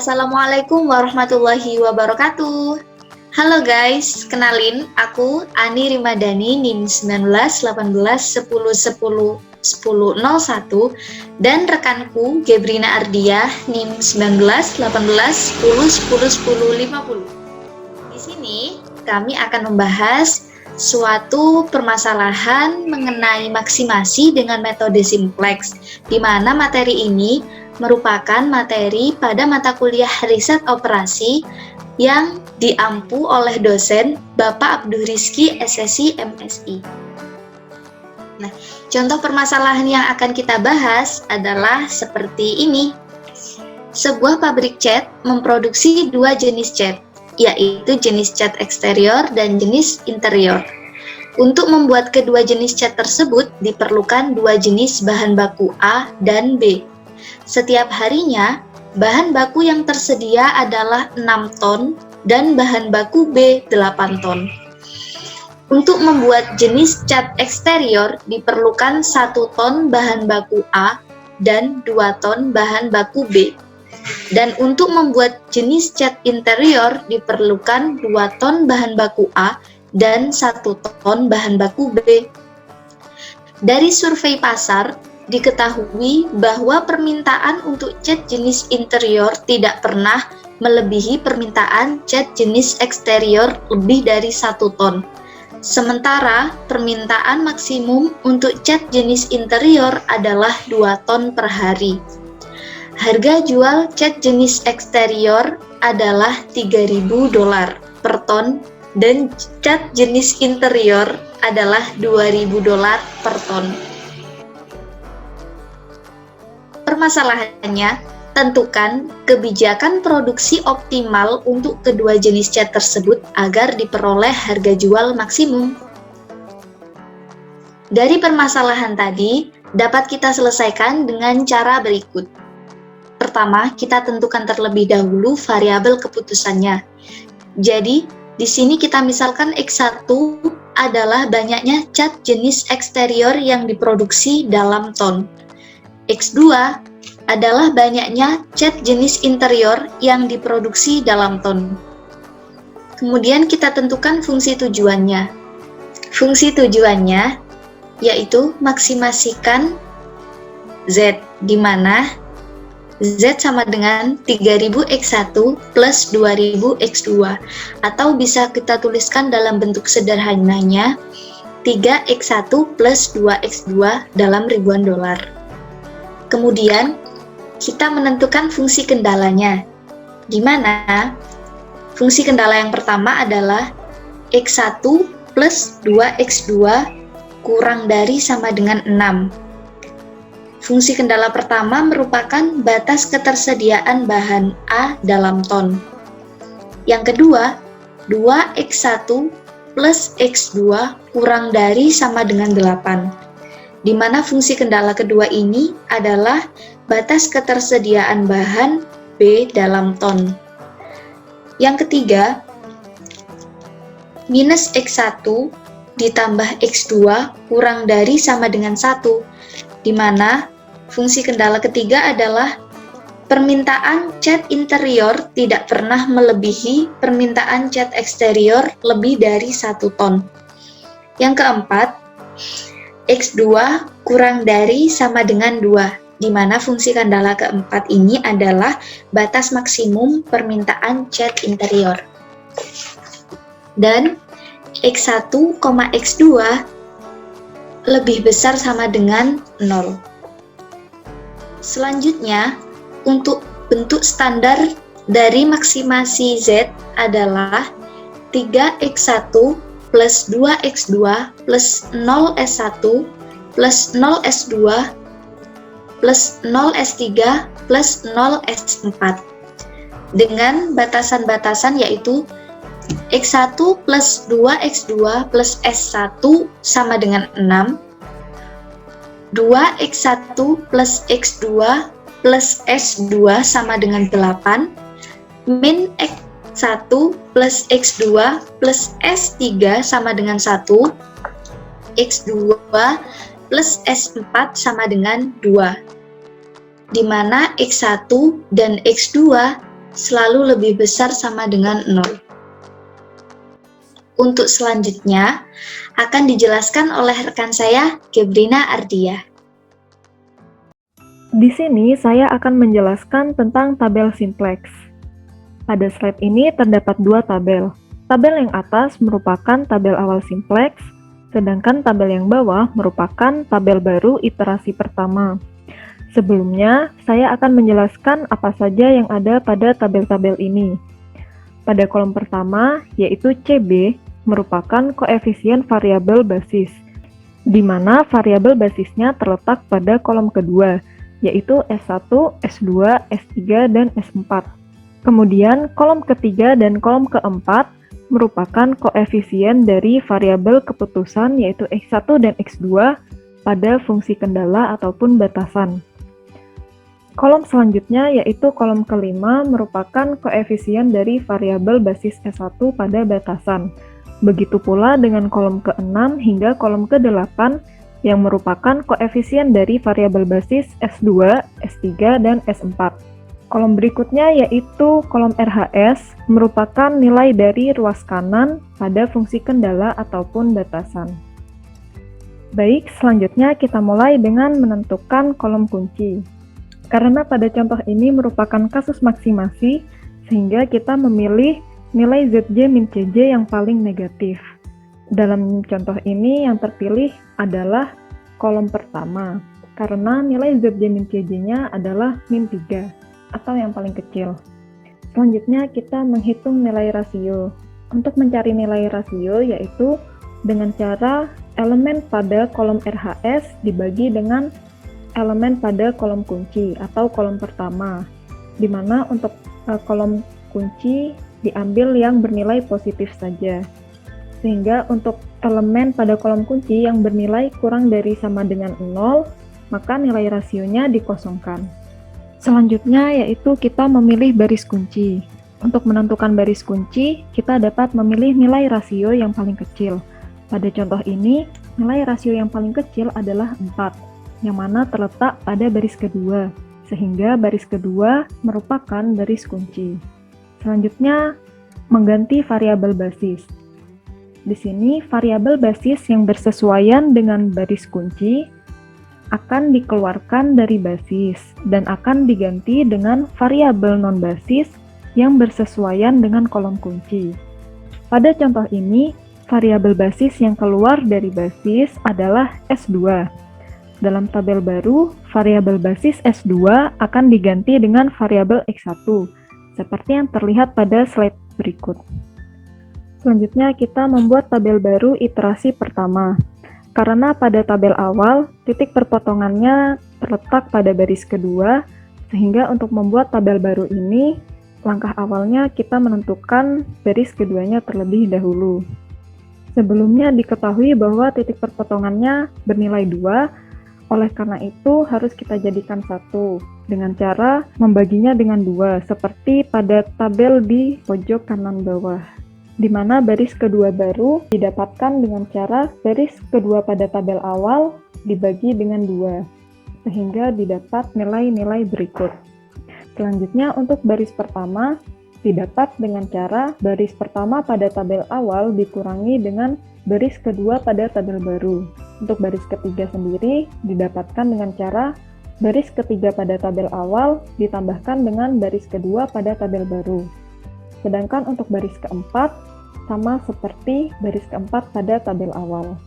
Assalamualaikum warahmatullahi wabarakatuh. Halo guys, kenalin aku Ani Rimadani NIM 19 18 10 10 10 01 dan rekanku Gebrina Ardiah NIM 19 18 10 10 10 50. Di sini kami akan membahas suatu permasalahan mengenai maksimasi dengan metode simplex, di mana materi ini merupakan materi pada mata kuliah riset operasi yang diampu oleh dosen Bapak Abdul Rizky SSI MSI. Nah, contoh permasalahan yang akan kita bahas adalah seperti ini. Sebuah pabrik cat memproduksi dua jenis cat, yaitu jenis cat eksterior dan jenis interior. Untuk membuat kedua jenis cat tersebut diperlukan dua jenis bahan baku A dan B. Setiap harinya, bahan baku yang tersedia adalah 6 ton dan bahan baku B 8 ton. Untuk membuat jenis cat eksterior diperlukan 1 ton bahan baku A dan 2 ton bahan baku B. Dan untuk membuat jenis cat interior diperlukan 2 ton bahan baku A dan 1 ton bahan baku B. Dari survei pasar, diketahui bahwa permintaan untuk cat jenis interior tidak pernah melebihi permintaan cat jenis eksterior lebih dari 1 ton. Sementara permintaan maksimum untuk cat jenis interior adalah 2 ton per hari. Harga jual cat jenis eksterior adalah $3.000 per ton dan cat jenis interior adalah $2.000 per ton. Permasalahannya, tentukan kebijakan produksi optimal untuk kedua jenis cat tersebut agar diperoleh harga jual maksimum. Dari permasalahan tadi, dapat kita selesaikan dengan cara berikut. Pertama, kita tentukan terlebih dahulu variabel keputusannya. Jadi, di sini kita misalkan X1 adalah banyaknya cat jenis eksterior yang diproduksi dalam ton. X2 adalah banyaknya cat jenis interior yang diproduksi dalam ton. Kemudian kita tentukan fungsi tujuannya. Fungsi tujuannya yaitu maksimasikan Z, di mana Z sama dengan 3000 X1 plus 2000 X2, atau bisa kita tuliskan dalam bentuk sederhananya 3X1 plus 2X2 dalam ribuan dolar. Kemudian, kita menentukan fungsi kendalanya, di mana fungsi kendala yang pertama adalah X1 plus 2X2 kurang dari sama dengan 6. Fungsi kendala pertama merupakan batas ketersediaan bahan A dalam ton. Yang kedua, 2X1 plus X2 kurang dari sama dengan 8. Di mana fungsi kendala kedua ini adalah batas ketersediaan bahan B dalam ton. Yang ketiga, minus X1 ditambah X2 kurang dari sama dengan 1, di mana fungsi kendala ketiga adalah permintaan cat interior tidak pernah melebihi permintaan cat eksterior lebih dari 1 ton. Yang keempat, X2 kurang dari sama dengan 2, di mana fungsi kendala keempat ini adalah batas maksimum permintaan cat interior. Dan X1, X2 lebih besar sama dengan 0. Selanjutnya, untuk bentuk standar dari maksimasi Z adalah 3X1 plus 2X2 plus 0S1 plus 0S2 plus 0S3 plus 0S4 dengan batasan-batasan yaitu X1 plus 2X2 plus S1 sama dengan 6, 2X1 plus X2 plus S2 sama dengan 8, min X1 plus X2 plus S3 sama dengan 1, X2 plus S4 sama dengan 2, di mana X1 dan X2 selalu lebih besar sama dengan 0. Untuk selanjutnya, akan dijelaskan oleh rekan saya, Gebrina Ardia. Di sini saya akan menjelaskan tentang tabel simplex. Pada slide ini terdapat dua tabel. Tabel yang atas merupakan tabel awal simplex, sedangkan tabel yang bawah merupakan tabel baru iterasi pertama. Sebelumnya, saya akan menjelaskan apa saja yang ada pada tabel-tabel ini. Pada kolom pertama, yaitu CB, merupakan koefisien variabel basis, di mana variabel basisnya terletak pada kolom kedua, yaitu S1, S2, S3, dan S4. Kemudian, kolom ketiga dan kolom keempat merupakan koefisien dari variabel keputusan, yaitu X1 dan X2, pada fungsi kendala ataupun batasan. Kolom selanjutnya yaitu kolom kelima merupakan koefisien dari variabel basis S1 pada batasan. Begitu pula dengan kolom ke-6 hingga kolom ke-8 yang merupakan koefisien dari variabel basis S2, S3, dan S4. Kolom berikutnya yaitu kolom RHS merupakan nilai dari ruas kanan pada fungsi kendala ataupun batasan. Baik, selanjutnya kita mulai dengan menentukan kolom kunci. Karena pada contoh ini merupakan kasus maksimasi, sehingga kita memilih nilai ZJ min CJ yang paling negatif. Dalam contoh ini yang terpilih adalah kolom pertama, karena nilai ZJ min CJ-nya adalah min 3, atau yang paling kecil. Selanjutnya kita menghitung nilai rasio. Untuk mencari nilai rasio yaitu dengan cara elemen pada kolom RHS dibagi dengan elemen pada kolom kunci atau kolom pertama, di mana untuk kolom kunci diambil yang bernilai positif saja. Sehingga untuk elemen pada kolom kunci yang bernilai kurang dari sama dengan 0, maka nilai rasionya dikosongkan. Selanjutnya yaitu kita memilih baris kunci. Untuk menentukan baris kunci, kita dapat memilih nilai rasio yang paling kecil. Pada contoh ini, nilai rasio yang paling kecil adalah 4. Yang mana terletak pada baris kedua, sehingga baris kedua merupakan baris kunci. Selanjutnya, mengganti variabel basis. Di sini, variabel basis yang bersesuaian dengan baris kunci akan dikeluarkan dari basis dan akan diganti dengan variabel non-basis yang bersesuaian dengan kolom kunci. Pada contoh ini, variabel basis yang keluar dari basis adalah S2. Dalam tabel baru, variabel basis S2 akan diganti dengan variabel X1, seperti yang terlihat pada slide berikut. Selanjutnya, kita membuat tabel baru iterasi pertama. Karena pada tabel awal, titik perpotongannya terletak pada baris kedua, sehingga untuk membuat tabel baru ini, langkah awalnya kita menentukan baris keduanya terlebih dahulu. Sebelumnya diketahui bahwa titik perpotongannya bernilai 2, oleh karena itu, harus kita jadikan 1 dengan cara membaginya dengan 2, seperti pada tabel di pojok kanan bawah, di mana baris kedua baru didapatkan dengan cara baris kedua pada tabel awal dibagi dengan 2, sehingga didapat nilai-nilai berikut. Selanjutnya, untuk baris pertama, didapat dengan cara baris pertama pada tabel awal dikurangi dengan baris kedua pada tabel baru. Untuk baris ketiga sendiri didapatkan dengan cara baris ketiga pada tabel awal ditambahkan dengan baris kedua pada tabel baru. Sedangkan untuk baris keempat sama seperti baris keempat pada tabel awal.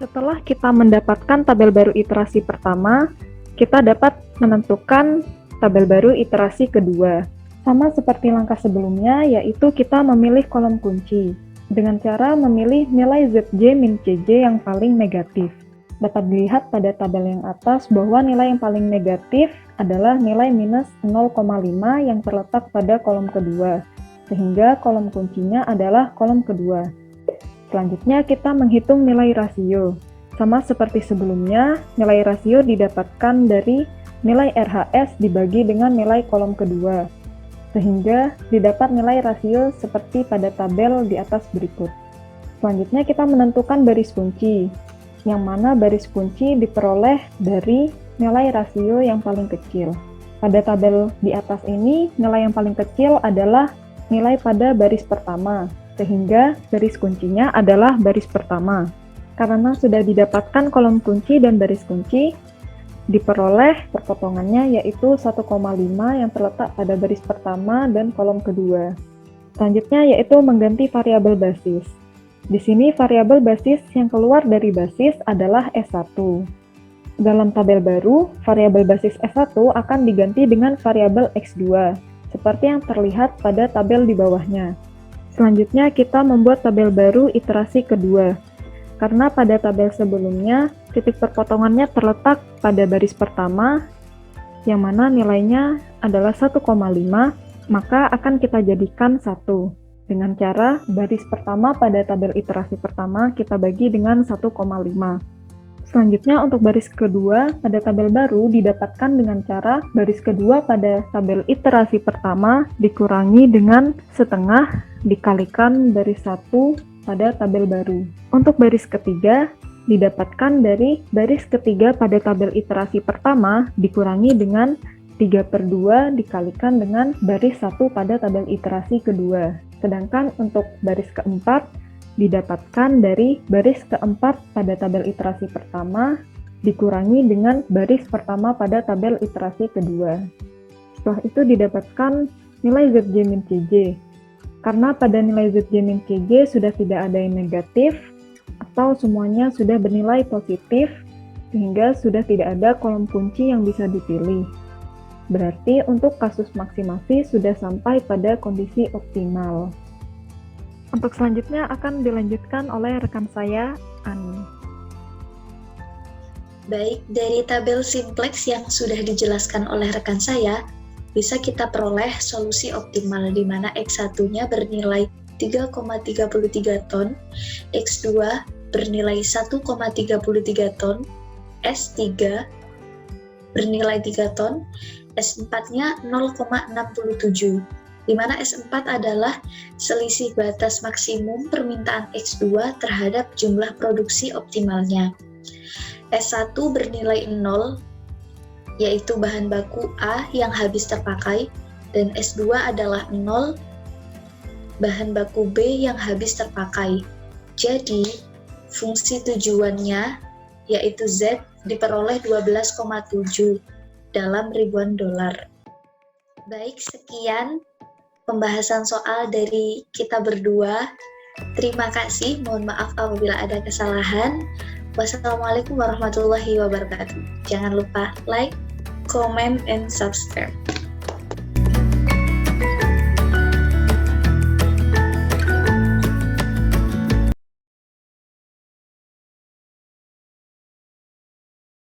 Setelah kita mendapatkan tabel baru iterasi pertama, kita dapat menentukan tabel baru iterasi kedua. Sama seperti langkah sebelumnya, yaitu kita memilih kolom kunci dengan cara memilih nilai ZJ min CJ yang paling negatif. Dapat dilihat pada tabel yang atas bahwa nilai yang paling negatif adalah nilai minus 0,5 yang terletak pada kolom kedua, sehingga kolom kuncinya adalah kolom kedua. Selanjutnya kita menghitung nilai rasio. Sama seperti sebelumnya, nilai rasio didapatkan dari nilai RHS dibagi dengan nilai kolom kedua, sehingga didapat nilai rasio seperti pada tabel di atas berikut. Selanjutnya kita menentukan baris kunci, yang mana baris kunci diperoleh dari nilai rasio yang paling kecil. Pada tabel di atas ini, nilai yang paling kecil adalah nilai pada baris pertama, sehingga baris kuncinya adalah baris pertama. Karena sudah didapatkan kolom kunci dan baris kunci, diperoleh perpotongannya yaitu 1,5 yang terletak pada baris pertama dan kolom kedua. Selanjutnya yaitu mengganti variabel basis. Di sini variabel basis yang keluar dari basis adalah S1. Dalam tabel baru, variabel basis S1 akan diganti dengan variabel X2, seperti yang terlihat pada tabel di bawahnya. Selanjutnya kita membuat tabel baru iterasi kedua. Karena pada tabel sebelumnya, titik perpotongannya terletak pada baris pertama, yang mana nilainya adalah 1,5, maka akan kita jadikan 1. Dengan cara baris pertama pada tabel iterasi pertama kita bagi dengan 1,5. Selanjutnya untuk baris kedua pada tabel baru didapatkan dengan cara baris kedua pada tabel iterasi pertama dikurangi dengan setengah dikalikan baris 1 pada tabel baru. Untuk baris ketiga didapatkan dari baris ketiga pada tabel iterasi pertama dikurangi dengan 3/2 dikalikan dengan baris 1 pada tabel iterasi kedua. Sedangkan untuk baris keempat didapatkan dari baris keempat pada tabel iterasi pertama dikurangi dengan baris pertama pada tabel iterasi kedua. Setelah itu didapatkan nilai Zj-Cj. Karena pada nilai Zj-Cj sudah tidak ada yang negatif atau semuanya sudah bernilai positif, sehingga sudah tidak ada kolom kunci yang bisa dipilih. Berarti untuk kasus maksimasi sudah sampai pada kondisi optimal. Untuk selanjutnya akan dilanjutkan oleh rekan saya, Ani. Baik, dari tabel simplex yang sudah dijelaskan oleh rekan saya, bisa kita peroleh solusi optimal di mana X1-nya bernilai 3,33 ton, X2 bernilai 1,33 ton, S3 bernilai 3 ton, S4-nya 0,67. Di mana S4 adalah selisih batas maksimum permintaan X2 terhadap jumlah produksi optimalnya. S1 bernilai 0, yaitu bahan baku A yang habis terpakai, dan S2 adalah 0, bahan baku B yang habis terpakai. Jadi, fungsi tujuannya, yaitu Z, diperoleh 12,7 dalam ribuan dolar. Baik, sekian pembahasan soal dari kita berdua. Terima kasih, mohon maaf apabila ada kesalahan. Wassalamualaikum warahmatullahi wabarakatuh. Jangan lupa like, comment, and subscribe.